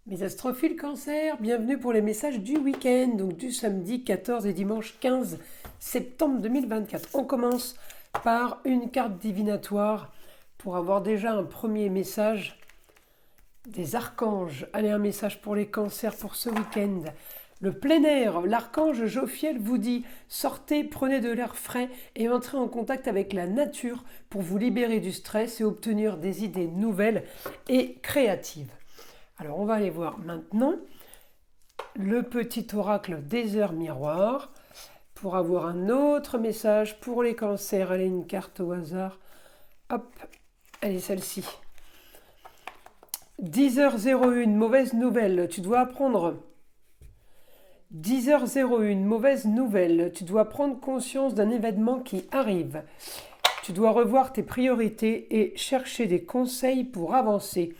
Mes astrophiles cancer, bienvenue pour les messages du week-end, donc du samedi 14 et dimanche 15 septembre 2024. On commence par une carte divinatoire pour avoir déjà un premier message des archanges. Allez, un message pour les cancers pour ce week-end. Le plein air, l'archange Jophiel vous dit « Sortez, prenez de l'air frais et entrez en contact avec la nature pour vous libérer du stress et obtenir des idées nouvelles et créatives. » Alors on va aller voir maintenant le petit oracle des heures miroirs pour avoir un autre message pour les cancers. Allez, une carte au hasard. Hop, allez, celle-ci. 10h01, mauvaise nouvelle, tu dois apprendre. 10h01, mauvaise nouvelle, tu dois prendre conscience d'un événement qui arrive. Tu dois revoir tes priorités et chercher des conseils pour avancer.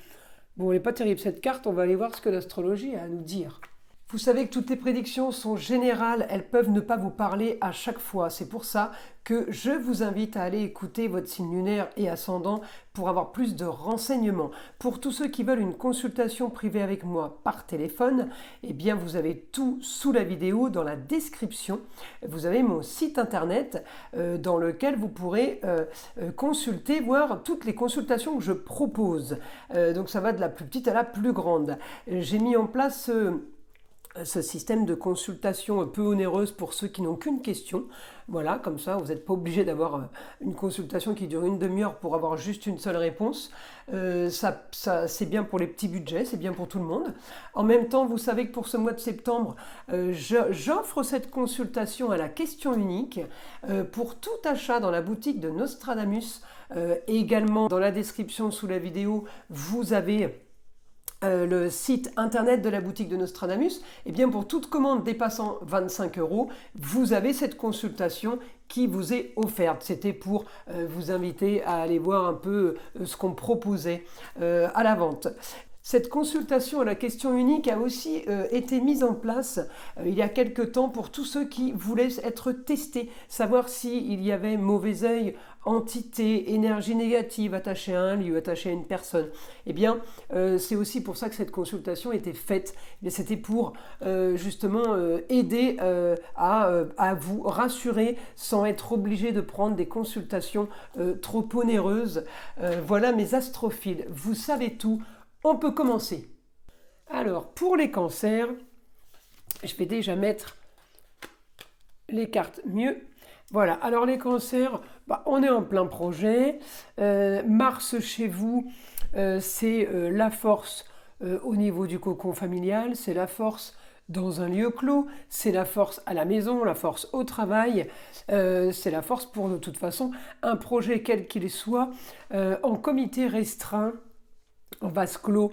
Bon, elle n'est pas terrible cette carte, on va aller voir ce que l'astrologie a à nous dire. Vous savez que toutes les prédictions sont générales, elles peuvent ne pas vous parler à chaque fois. C'est pour ça que je vous invite à aller écouter votre signe lunaire et ascendant pour avoir plus de renseignements. Pour tous ceux qui veulent une consultation privée avec moi par téléphone, eh bien vous avez tout sous la vidéo dans la description. Vous avez mon site internet dans lequel vous pourrez consulter, voir toutes les consultations que je propose. Donc ça va de la plus petite à la plus grande. J'ai mis en place ce système de consultation peu onéreuse pour ceux qui n'ont qu'une question. Voilà, comme ça, vous n'êtes pas obligé d'avoir une consultation qui dure une demi-heure pour avoir juste une seule réponse. C'est bien pour les petits budgets, c'est bien pour tout le monde. En même temps, vous savez que pour ce mois de septembre, j'offre cette consultation à la question unique pour tout achat dans la boutique de Nostradamus. Également, dans la description sous la vidéo, vous avez le site internet de la boutique de Nostradamus. Et bien pour toute commande dépassant 25 €, vous avez cette consultation qui vous est offerte. C'était pour vous inviter à aller voir un peu ce qu'on proposait à la vente. Cette consultation à la question unique a aussi été mise en place il y a quelque temps pour tous ceux qui voulaient être testés, savoir s'il y avait mauvais œil, entité, énergie négative attachée à un lieu, attachée à une personne. Eh bien, c'est aussi pour ça que cette consultation était faite. C'était pour justement aider à vous rassurer sans être obligé de prendre des consultations trop onéreuses. Voilà mes astrophiles, vous savez tout. On peut commencer. Alors, pour les cancers, je vais déjà mettre les cartes mieux. Voilà, alors les cancers, on est en plein projet. Mars chez vous, c'est la force au niveau du cocon familial, c'est la force dans un lieu clos, c'est la force à la maison, la force au travail, c'est la force pour de toute façon un projet quel qu'il soit en comité restreint. En vase clos,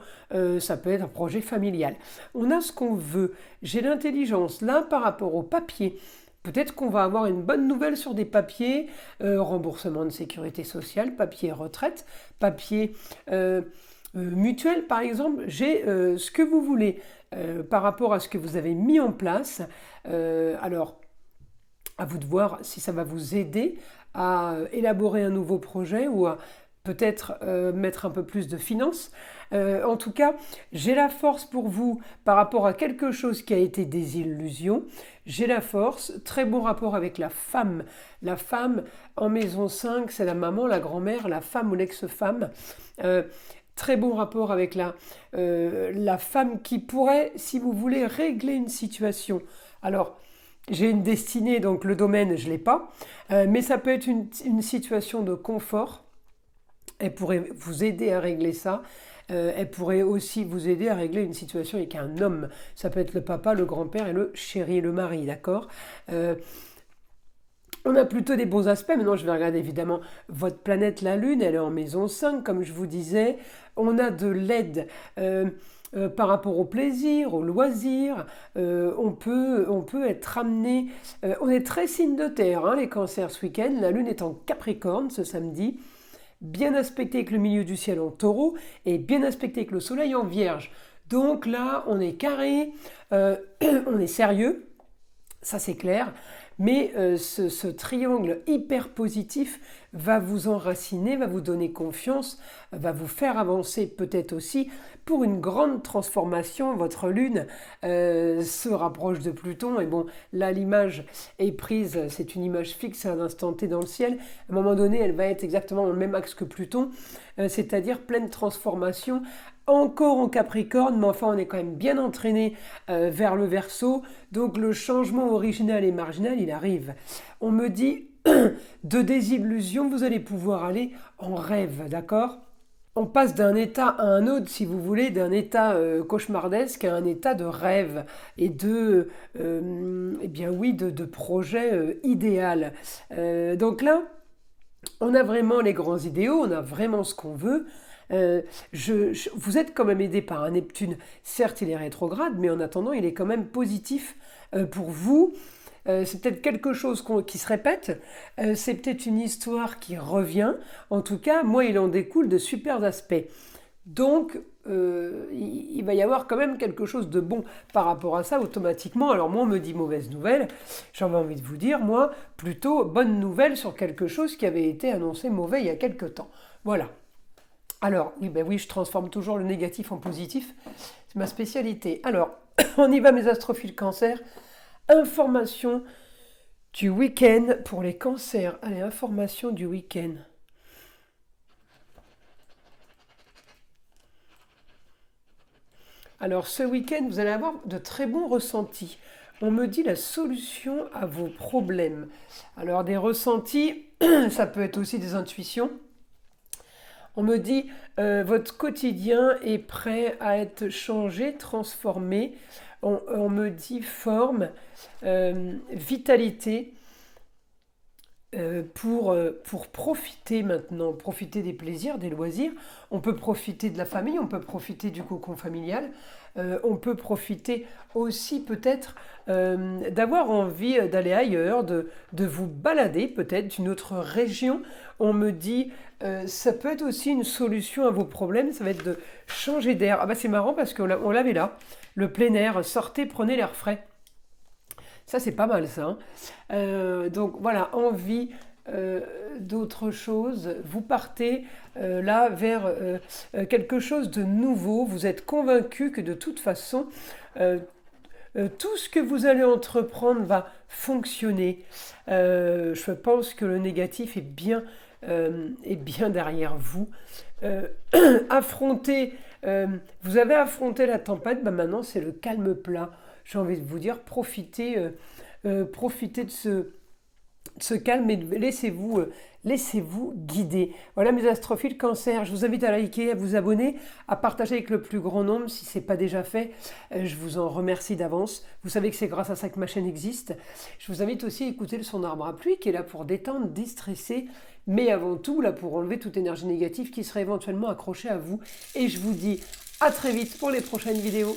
ça peut être un projet familial. On a ce qu'on veut. J'ai l'intelligence là par rapport au papier. Peut-être qu'on va avoir une bonne nouvelle sur des papiers, remboursement de sécurité sociale, papier retraite, papier mutuel par exemple. J'ai ce que vous voulez par rapport à ce que vous avez mis en place. Alors, à vous de voir si ça va vous aider à élaborer un nouveau projet ou à peut-être mettre un peu plus de finances. En tout cas, j'ai la force pour vous par rapport à quelque chose qui a été des illusions. J'ai la force, très bon rapport avec la femme. La femme en maison 5, c'est la maman, la grand-mère, la femme ou l'ex-femme. Très bon rapport avec la femme qui pourrait, si vous voulez, régler une situation. Alors, j'ai une destinée, donc le domaine, je ne l'ai pas. Mais ça peut être une situation de confort. Elle pourrait vous aider à régler ça. Elle pourrait aussi vous aider à régler une situation avec un homme. Ça peut être le papa, le grand-père et le chéri, le mari, d'accord On a plutôt des bons aspects. Maintenant, je vais regarder évidemment votre planète, la Lune. Elle est en maison 5, comme je vous disais. On a de l'aide par rapport au plaisir, au loisir. On peut être amené... on est très signe de terre, hein, les cancers ce week-end. La Lune est en Capricorne ce samedi. Bien aspecté avec le milieu du ciel en taureau et bien aspecté avec le soleil en vierge. Donc là, on est carré, on est sérieux, ça c'est clair, mais ce triangle hyper positif va vous enraciner, va vous donner confiance, va vous faire avancer peut-être aussi pour une grande transformation. Votre lune se rapproche de Pluton et bon, là l'image est prise, c'est une image fixe à un instant T dans le ciel. À un moment donné, elle va être exactement dans le même axe que Pluton, c'est-à-dire pleine transformation. Encore en Capricorne, mais enfin on est quand même bien entraîné vers le Verseau, donc le changement original et marginal, il arrive. On me dit, de désillusion, vous allez pouvoir aller en rêve, d'accord? On passe d'un état à un autre, si vous voulez, d'un état cauchemardesque à un état de rêve et de, eh bien oui, de projet idéal. Donc là, on a vraiment les grands idéaux, on a vraiment ce qu'on veut. Vous êtes quand même aidé par un Neptune. Certes, il est rétrograde, mais en attendant, il est quand même positif pour vous. C'est peut-être quelque chose qui se répète. C'est peut-être une histoire qui revient. En tout cas, moi, il en découle de super aspects. Donc, il va y avoir quand même quelque chose de bon par rapport à ça automatiquement. Alors moi, on me dit mauvaise nouvelle. J'avais envie de vous dire, moi, plutôt bonne nouvelle sur quelque chose qui avait été annoncé mauvais il y a quelque temps. Voilà. Alors, oui, ben oui, je transforme toujours le négatif en positif. C'est ma spécialité. Alors, on y va, mes astrophiles Cancer. Information du week-end pour les cancers. Allez, information du week-end. Alors, ce week-end, vous allez avoir de très bons ressentis. On me dit la solution à vos problèmes. Alors, des ressentis, ça peut être aussi des intuitions. On me dit, votre quotidien est prêt à être changé, transformé. On me dit forme, vitalité, pour profiter maintenant, profiter des plaisirs, des loisirs. On peut profiter de la famille, on peut profiter du cocon familial. On peut profiter aussi peut-être d'avoir envie d'aller ailleurs, de vous balader peut-être d'une autre région. On me dit, ça peut être aussi une solution à vos problèmes, ça va être de changer d'air. Ah bah c'est marrant parce qu'on l'avait là, le plein air, sortez, prenez l'air frais. Ça c'est pas mal ça. Donc voilà, envie d'autre chose, vous partez là vers quelque chose de nouveau, vous êtes convaincu que de toute façon, tout ce que vous allez entreprendre va fonctionner. Je pense que le négatif est bien derrière vous. Vous avez affronté la tempête, ben maintenant c'est le calme plat. J'ai envie de vous dire, profitez de ce calme et laissez-vous guider. Voilà mes astrophiles Cancer, je vous invite à liker, à vous abonner, à partager avec le plus grand nombre si ce n'est pas déjà fait. Je vous en remercie d'avance. Vous savez que c'est grâce à ça que ma chaîne existe. Je vous invite aussi à écouter le son d'arbre à pluie qui est là pour détendre, déstresser, mais avant tout là pour enlever toute énergie négative qui serait éventuellement accrochée à vous. Et je vous dis à très vite pour les prochaines vidéos.